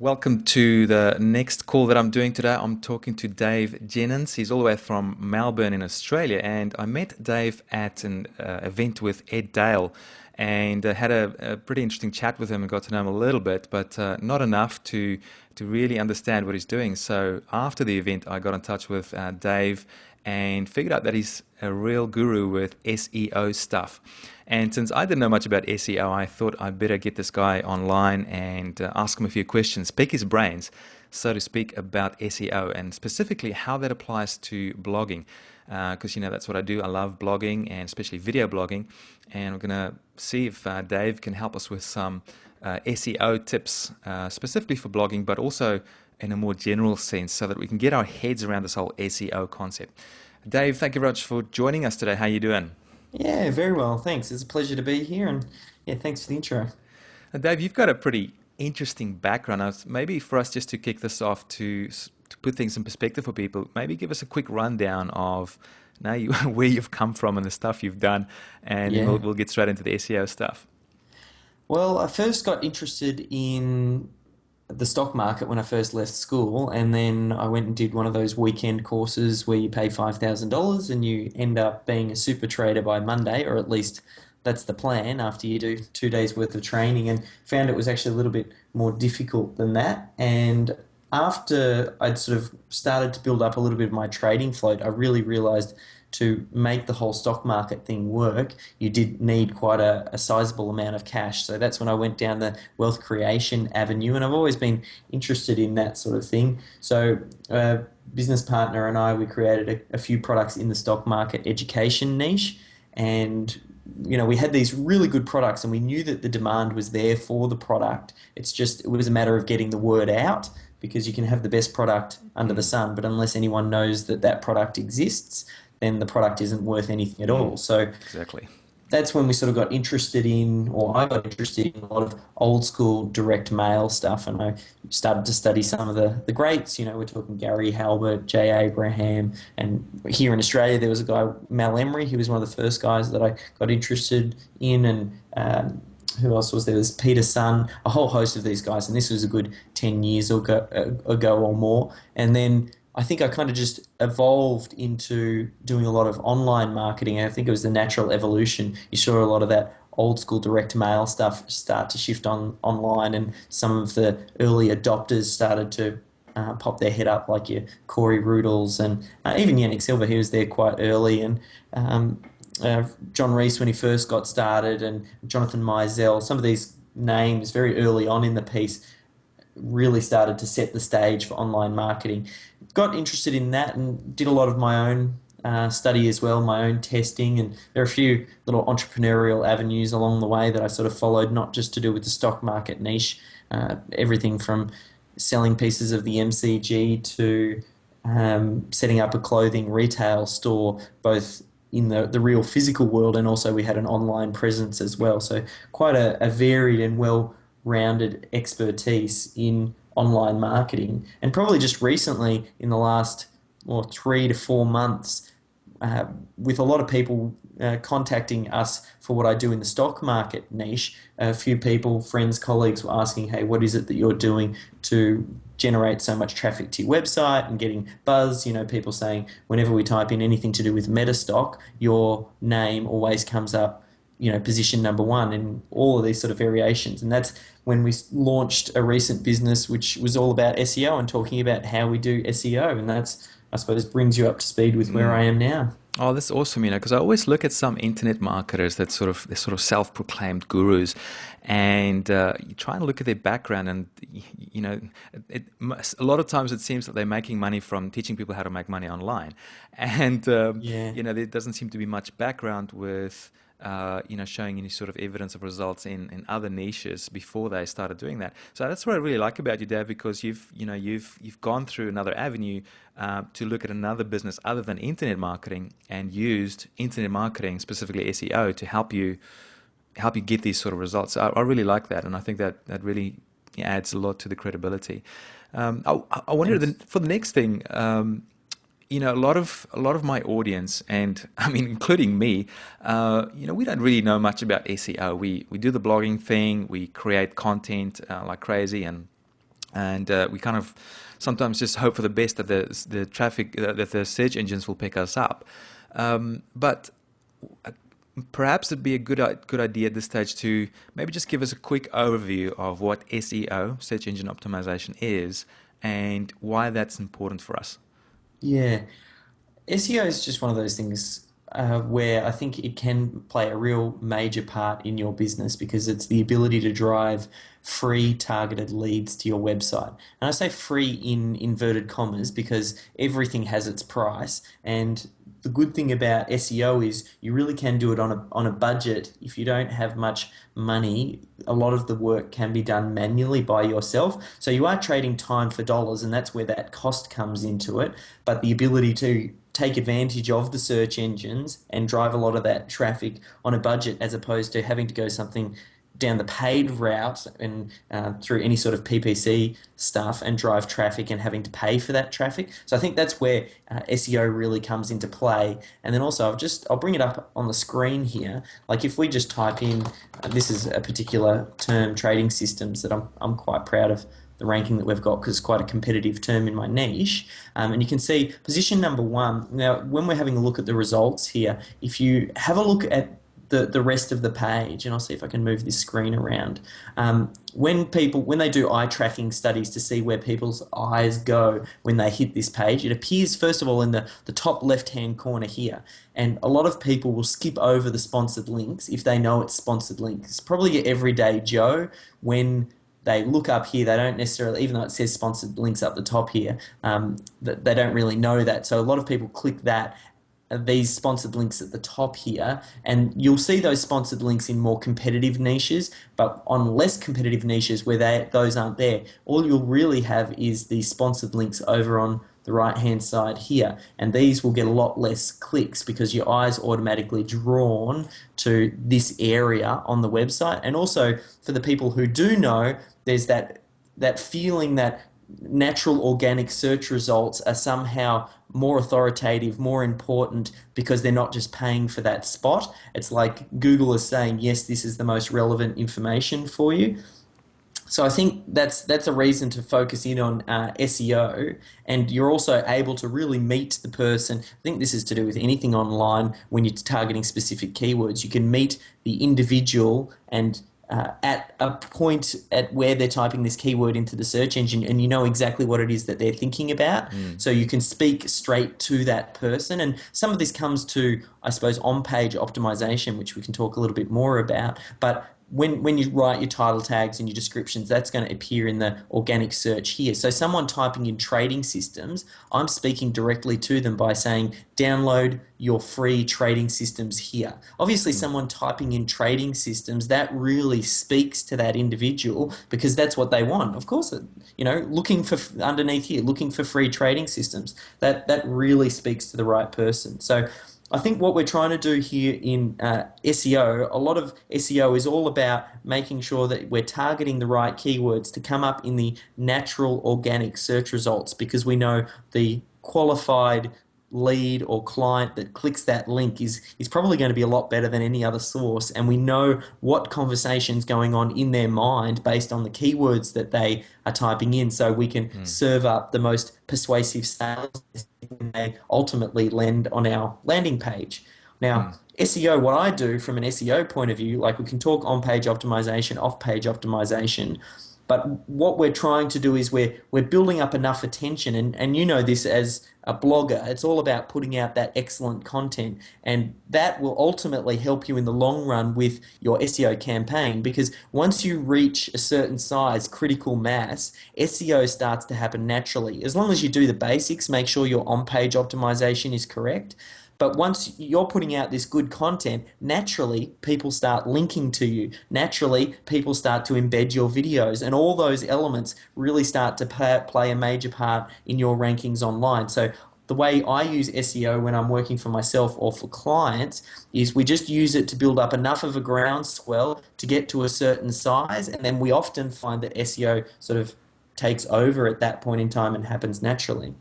Welcome to the next call that I'm doing today. I'm talking to Dave Jennings. He's all the way from Melbourne in Australia, and I met Dave at an event with Ed Dale, and had a pretty interesting chat with him and got to know him a little bit, but not enough to really understand what he's doing. So after the event, I got in touch with Dave and figured out that he's a real guru with SEO stuff. And since I didn't know much about SEO, I thought I'd better get this guy online and ask him a few questions, pick his brains, so to speak, about SEO and specifically how that applies to blogging. Because, that's what I do. I love blogging and especially video blogging. And we're going to see if Dave can help us with some SEO tips, specifically for blogging, but also in a more general sense so that we can get our heads around this whole SEO concept. Dave, thank you very much for joining us today. How are you doing? Yeah, very well, thanks. It's a pleasure to be here, and yeah, thanks for the intro. Dave, you've got a pretty interesting background. Maybe for us just to kick this off to put things in perspective for people, maybe give us a quick rundown of where you've come from and the stuff you've done, and then we'll, Yeah. we'll get straight into the SEO stuff. Well, I first got interested in the stock market when I first left school, and then I went and did one of those weekend courses where you pay $5,000 and you end up being a super trader by Monday, or at least that's the plan after you do 2 days worth of training, and found it was actually a little bit more difficult than that. And after I'd sort of started to build up a little bit of my trading float, I really realized to make the whole stock market thing work, you did need quite a sizable amount of cash. So that's when I went down the wealth creation avenue, and I've always been interested in that sort of thing. So, a business partner and I, we created a few products in the stock market education niche, and we had these really good products, and we knew that the demand was there for the product. It was a matter of getting the word out, because you can have the best product under the Mm, sun, but unless anyone knows that that product exists, then the product isn't worth anything at mm, all. So exactly. that's when we sort of got interested in, or I got interested in a lot of old school direct mail stuff, and I started to study some of the greats. We're talking Gary Halbert, Jay Abraham, and here in Australia there was a guy, Mal Emery. He was one of the first guys that I got interested in, and who else was there? There's Peter Sun, a whole host of these guys, and this was a good 10 years ago or more. And then I think I kind of just evolved into doing a lot of online marketing. I think it was the natural evolution. You saw a lot of that old school direct mail stuff start to shift online, and some of the early adopters started to pop their head up, like your Corey Rudels and even Yannick Silver. He was there quite early, and um, John Reese when he first got started, and Jonathan Mizell. Some of these names very early on in the piece really started to set the stage for online marketing. Got interested in that and did a lot of my own study as well, my own testing, and there are a few little entrepreneurial avenues along the way that I sort of followed, not just to do with the stock market niche, everything from selling pieces of the MCG to setting up a clothing retail store, both in the real physical world, and also we had an online presence as well. So quite a varied and well-rounded expertise in online marketing. And probably just recently, in the last 3 to 4 months, uh, with a lot of people contacting us for what I do in the stock market niche, a few people, friends, colleagues were asking, hey, what is it that you're doing to generate so much traffic to your website and getting buzz? People saying whenever we type in anything to do with Metastock, your name always comes up, position number one in all of these sort of variations. And that's when we launched a recent business which was all about SEO and talking about how we do SEO. And that's, I suppose, brings you up to speed with where I Mm. am now. Oh, that's awesome, because I always look at some internet marketers that they're sort of self-proclaimed gurus, and you try and look at their background, and you know, a lot of times it seems that they're making money from teaching people how to make money online, and Yeah. there doesn't seem to be much background with. Showing any sort of evidence of results in other niches before they started doing that. So that's what I really like about you, Dave, because you've gone through another avenue to look at another business other than internet marketing and used internet marketing, specifically SEO, to help you get these sort of results. So I really like that, and I think that really adds a lot to the credibility. I wonder Thanks. for the next thing. A lot of my audience, and I mean, including me, we don't really know much about SEO. We do the blogging thing, we create content like crazy, and and we kind of sometimes just hope for the best that the traffic that the search engines will pick us up. But perhaps it'd be a good idea at this stage to maybe just give us a quick overview of what SEO, search engine optimization, is and why that's important for us. Yeah. SEO is just one of those things where I think it can play a real major part in your business because it's the ability to drive free targeted leads to your website. And I say free in inverted commas because everything has its price. And the good thing about SEO is you really can do it on a budget. If you don't have much money, a lot of the work can be done manually by yourself. So you are trading time for dollars, and that's where that cost comes into it. But the ability to take advantage of the search engines and drive a lot of that traffic on a budget as opposed to having to go something down the paid route and through any sort of PPC stuff and drive traffic and having to pay for that traffic. So I think that's where SEO really comes into play. And then also I'll bring it up on the screen here. Like if we just type in, this is a particular term, trading systems, that I'm quite proud of the ranking that we've got because it's quite a competitive term in my niche. And you can see position number one. Now, when we're having a look at the results here, if you have a look at the rest of the page, and I'll see if I can move this screen around. When they do eye tracking studies to see where people's eyes go when they hit this page, it appears first of all in the top left-hand corner here. And a lot of people will skip over the sponsored links if they know it's sponsored links. It's probably your everyday Joe. When they look up here, they don't necessarily, even though it says sponsored links up the top here, they don't really know that. So a lot of people click that, these sponsored links at the top here, and you'll see those sponsored links in more competitive niches, but on less competitive niches where those aren't there, all you'll really have is the sponsored links over on the right hand side here, and these will get a lot less clicks because your eye's automatically drawn to this area on the website. And also for the people who do know, there's that feeling that natural organic search results are somehow more authoritative, more important because they're not just paying for that spot. It's like Google is saying, yes, this is the most relevant information for you. So I think that's a reason to focus in on SEO, and you're also able to really meet the person. I think this is to do with anything online when you're targeting specific keywords. You can meet the individual and at a point at where they're typing this keyword into the search engine, and you know exactly what it is that they're thinking about. So you can speak straight to that person. And some of this comes to, I suppose, on-page optimization, which we can talk a little bit more about. But when you write your title tags and your descriptions, that's going to appear in the organic search here. So someone typing in trading systems, I'm speaking directly to them by saying, download your free trading systems here. Obviously, someone typing in trading systems, that really speaks to that individual because that's what they want. Of course, looking for underneath here, looking for free trading systems, that really speaks to the right person. So I think what we're trying to do here in SEO, a lot of SEO is all about making sure that we're targeting the right keywords to come up in the natural organic search results, because we know the qualified lead or client that clicks that link is probably going to be a lot better than any other source, and we know what conversation's going on in their mind based on the keywords that they are typing in, so we can serve up the most persuasive sales when they ultimately land on our landing page. Now, SEO, what I do from an SEO point of view, like we can talk on-page optimization, off-page optimization, but what we're trying to do is we're building up enough attention, and you know this as a blogger, it's all about putting out that excellent content, and that will ultimately help you in the long run with your SEO campaign, because once you reach a certain size, critical mass, SEO starts to happen naturally. As long as you do the basics, make sure your on-page optimization is correct. But once you're putting out this good content, naturally people start linking to you. Naturally, people start to embed your videos, and all those elements really start to play a major part in your rankings online. So the way I use SEO when I'm working for myself or for clients is we just use it to build up enough of a groundswell to get to a certain size, and then we often find that SEO sort of takes over at that point in time and happens naturally.